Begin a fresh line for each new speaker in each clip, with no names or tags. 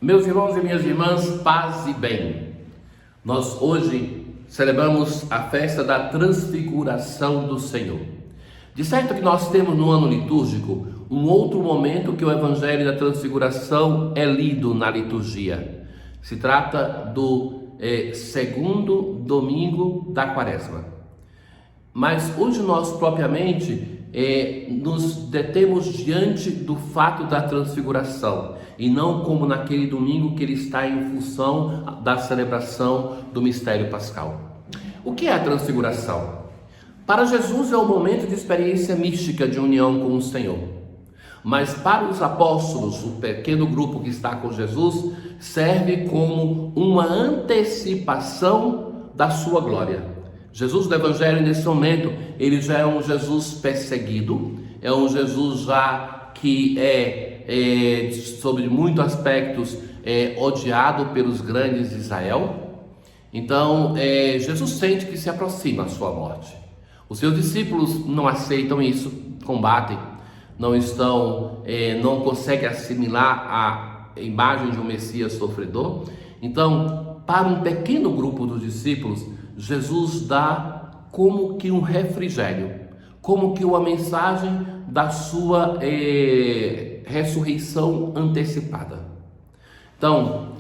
Meus irmãos e minhas irmãs, paz e bem. Nós hoje celebramos a festa da transfiguração do Senhor. De certo que nós temos no ano litúrgico um outro momento que o Evangelho da Transfiguração é lido na liturgia. Se trata do segundo domingo da Quaresma. Mas hoje nós propriamente nos detemos diante do fato da transfiguração e não como naquele domingo que ele está em função da celebração do mistério pascal. O que é a transfiguração? Para Jesus é um momento de experiência mística de união com o Senhor, mas para os apóstolos, o pequeno grupo que está com Jesus, serve como uma antecipação da sua glória. Jesus do Evangelho, nesse momento, ele já é um Jesus perseguido, é um Jesus já que sobre muitos aspectos, odiado pelos grandes de Israel. Então, Jesus sente que se aproxima a sua morte. Os seus discípulos não aceitam isso, combatem, não conseguem assimilar a imagem de um Messias sofredor. Então, para um pequeno grupo dos discípulos, Jesus dá como que um refrigério, como que uma mensagem da sua ressurreição antecipada. Então,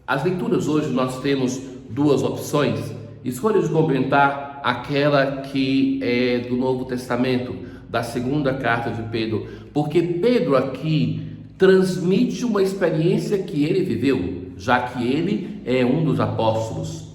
as leituras hoje nós temos duas opções. Escolha de comentar aquela que é do Novo Testamento, da segunda carta de Pedro, porque Pedro aqui transmite uma experiência que ele viveu, já que ele é um dos apóstolos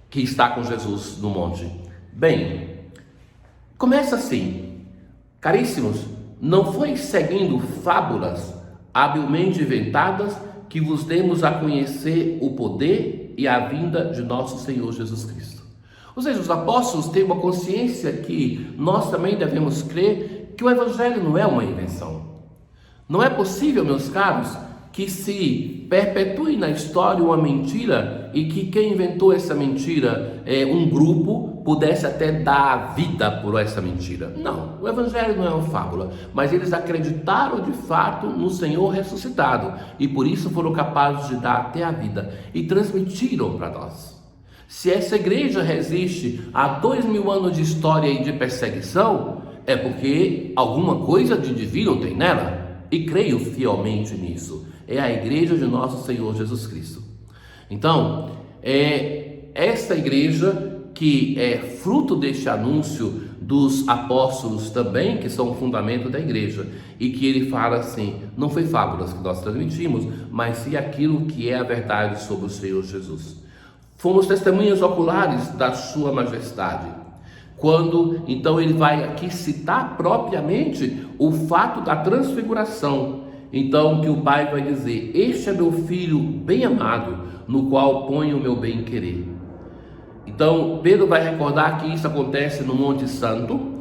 que está com Jesus no monte. Bem, começa assim: caríssimos, não foi seguindo fábulas habilmente inventadas que vos demos a conhecer o poder e a vinda de nosso Senhor Jesus Cristo. Ou seja, os apóstolos têm uma consciência que nós também devemos crer que o Evangelho não é uma invenção. Não é possível, meus caros, que se perpetue na história uma mentira e que quem inventou essa mentira, um grupo, pudesse até dar a vida por essa mentira. Não, o Evangelho não é uma fábula, mas eles acreditaram de fato no Senhor ressuscitado e por isso foram capazes de dar até a vida e transmitiram para nós. Se essa igreja resiste a 2000 anos de história e de perseguição, é porque alguma coisa de divino tem nela, e creio fielmente nisso. É a igreja de nosso Senhor Jesus Cristo. Então, esta igreja que é fruto deste anúncio dos apóstolos também, que são o fundamento da igreja, e que ele fala assim: não foi fábulas que nós transmitimos, mas sim aquilo que é a verdade sobre o Senhor Jesus. Fomos testemunhas oculares da sua majestade. Quando então ele vai aqui citar propriamente o fato da transfiguração, então que o Pai vai dizer: este é meu filho bem amado, no qual ponho o meu bem querer. Então Pedro vai recordar que isso acontece no Monte Santo,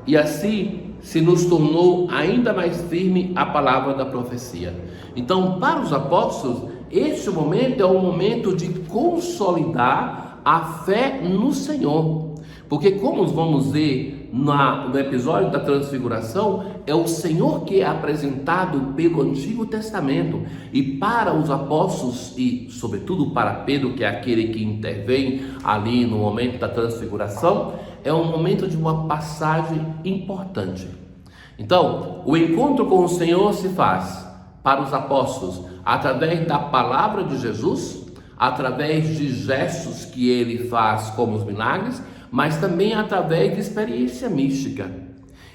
e assim se nos tornou ainda mais firme a palavra da profecia. Então, para os apóstolos, este momento é um momento de consolidar a fé no Senhor, porque como vamos ver no episódio da transfiguração, é o Senhor que é apresentado pelo Antigo Testamento, e para os apóstolos e sobretudo para Pedro, que é aquele que intervém ali no momento da transfiguração, é um momento de uma passagem importante. Então, o encontro com o Senhor se faz para os apóstolos através da palavra de Jesus, através de gestos que ele faz como os milagres, mas também através de experiência mística.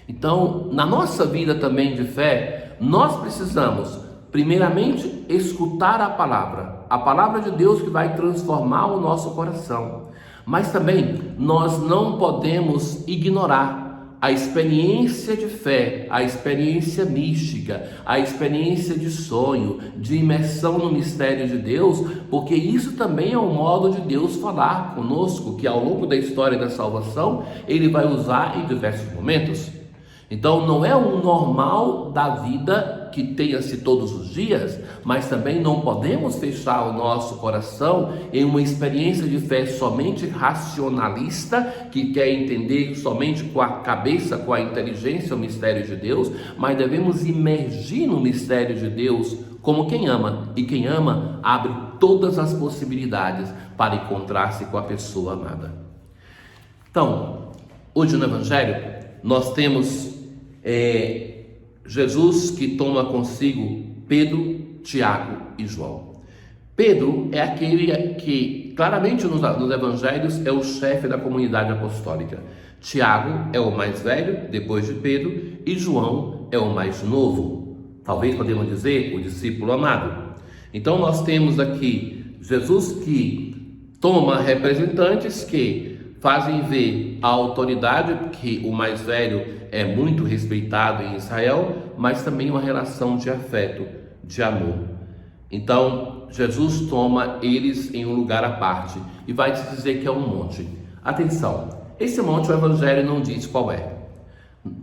Então, na nossa vida também de fé, nós precisamos primeiramente escutar a palavra de Deus que vai transformar o nosso coração, mas também nós não podemos ignorar a experiência de fé, a experiência mística, a experiência de sonho, de imersão no mistério de Deus, porque isso também é um modo de Deus falar conosco, que ao longo da história da salvação, ele vai usar em diversos momentos. Então não é o normal da vida que tenha-se todos os dias, mas também não podemos fechar o nosso coração em uma experiência de fé somente racionalista, que quer entender somente com a cabeça, com a inteligência o mistério de Deus, mas devemos imergir no mistério de Deus como quem ama, e quem ama abre todas as possibilidades para encontrar-se com a pessoa amada. Então, hoje no Evangelho nós temos Jesus que toma consigo Pedro, Tiago e João. Pedro é aquele que claramente nos evangelhos é o chefe da comunidade apostólica. Tiago é o mais velho, depois de Pedro, e João é o mais novo. Talvez podemos dizer o discípulo amado. Então nós temos aqui Jesus que toma representantes que fazem ver a autoridade, que o mais velho é muito respeitado em Israel, mas também uma relação de afeto, de amor. Então, Jesus toma eles em um lugar à parte e vai te dizer que é um monte. Atenção, esse monte o Evangelho não diz qual é.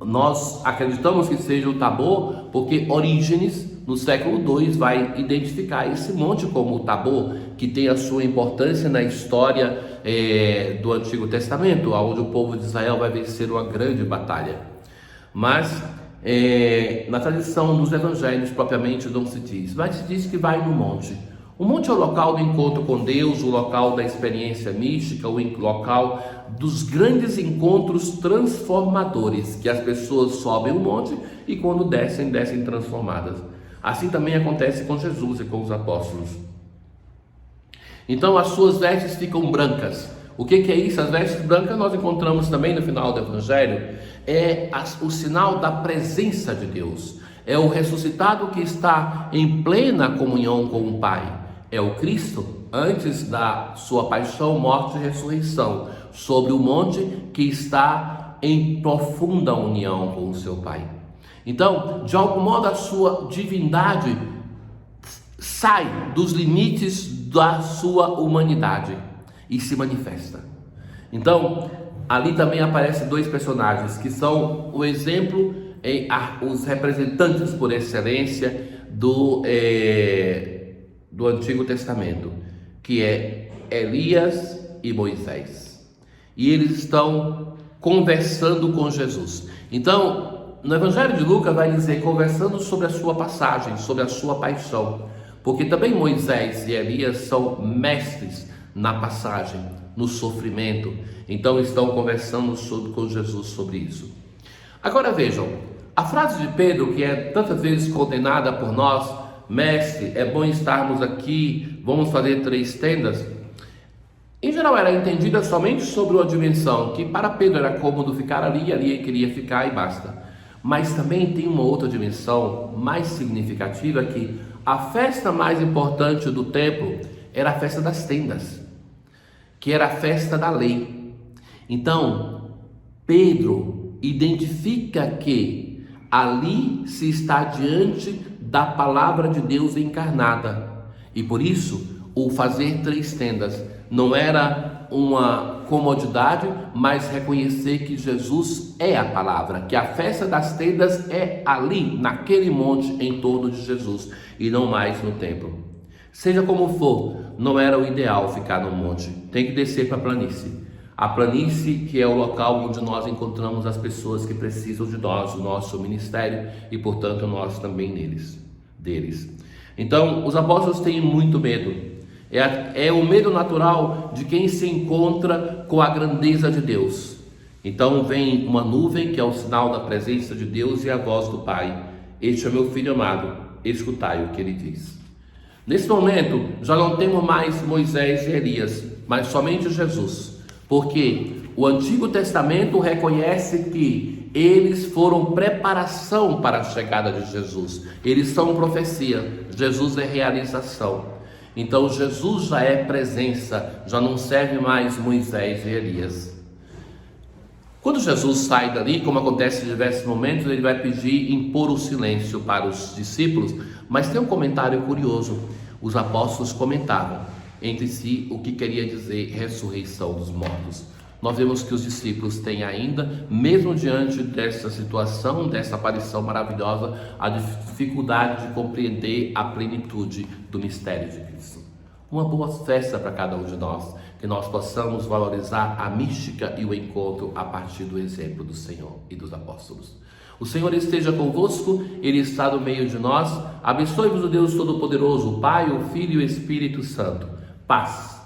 Nós acreditamos que seja o Tabor, porque Orígenes, no século II, vai identificar esse monte como o Tabor, que tem a sua importância na história do Antigo Testamento, onde o povo de Israel vai vencer uma grande batalha. Mas na tradição dos evangelhos propriamente não se diz, mas se diz que vai no monte. O monte é o local do encontro com Deus, o local da experiência mística, o local dos grandes encontros transformadores, que as pessoas sobem o monte e quando descem transformadas. Assim também acontece com Jesus e com os apóstolos. Então as suas vestes ficam brancas. O que é isso? As vestes brancas nós encontramos também no final do Evangelho. É o sinal da presença de Deus. É o ressuscitado que está em plena comunhão com o Pai. É o Cristo antes da sua paixão, morte e ressurreição sobre o monte, que está em profunda união com o seu Pai. Então, de algum modo, a sua divindade sai dos limites da sua humanidade e se manifesta. Então, ali também aparecem dois personagens que são o exemplo, os representantes por excelência do Antigo Testamento, que é Elias e Moisés. E eles estão conversando com Jesus. Então, no Evangelho de Lucas vai dizer conversando sobre a sua passagem, sobre a sua paixão, porque também Moisés e Elias são mestres na passagem, no sofrimento. Então estão conversando com Jesus sobre isso. Agora vejam, a frase de Pedro, que é tantas vezes condenada por nós: mestre, é bom estarmos aqui, vamos fazer 3 tendas. Em geral era entendida somente sobre uma dimensão, que para Pedro era cômodo ficar ali, e ali ele queria ficar e basta. Mas também tem uma outra dimensão mais significativa, que a festa mais importante do templo era a festa das tendas, que era a festa da lei. Então, Pedro identifica que ali se está diante da palavra de Deus encarnada. E por isso, o fazer 3 tendas não era uma comodidade, mas reconhecer que Jesus é a palavra, que a festa das tendas é ali, naquele monte, em torno de Jesus, e não mais no templo. Seja como for, não era o ideal ficar no monte, tem que descer para a planície. A planície, que é o local onde nós encontramos as pessoas que precisam de nós, o nosso ministério, e portanto nós também deles. Então, os apóstolos têm muito medo. É o medo natural de quem se encontra com a grandeza de Deus. Então vem uma nuvem, que é o sinal da presença de Deus, e a voz do Pai: este é meu filho amado, escutai o que ele diz. Nesse momento já não temos mais Moisés e Elias, mas somente Jesus, porque o Antigo Testamento reconhece que eles foram preparação para a chegada de Jesus. Eles são profecia, Jesus é realização. Então Jesus já é presença, já não serve mais Moisés e Elias. Quando Jesus sai dali, como acontece em diversos momentos, ele vai pedir impor o silêncio para os discípulos, mas tem um comentário curioso. Os apóstolos comentavam entre si o que queria dizer ressurreição dos mortos. nós vemos que os discípulos têm ainda, mesmo diante dessa situação, dessa aparição maravilhosa, a dificuldade de compreender a plenitude do mistério de Cristo. Uma boa festa para cada um de nós, que nós possamos valorizar a mística e o encontro a partir do exemplo do Senhor e dos apóstolos. O Senhor esteja convosco, Ele está no meio de nós. Abençoe-vos o Deus Todo-Poderoso, o Pai, o Filho e o Espírito Santo. Paz.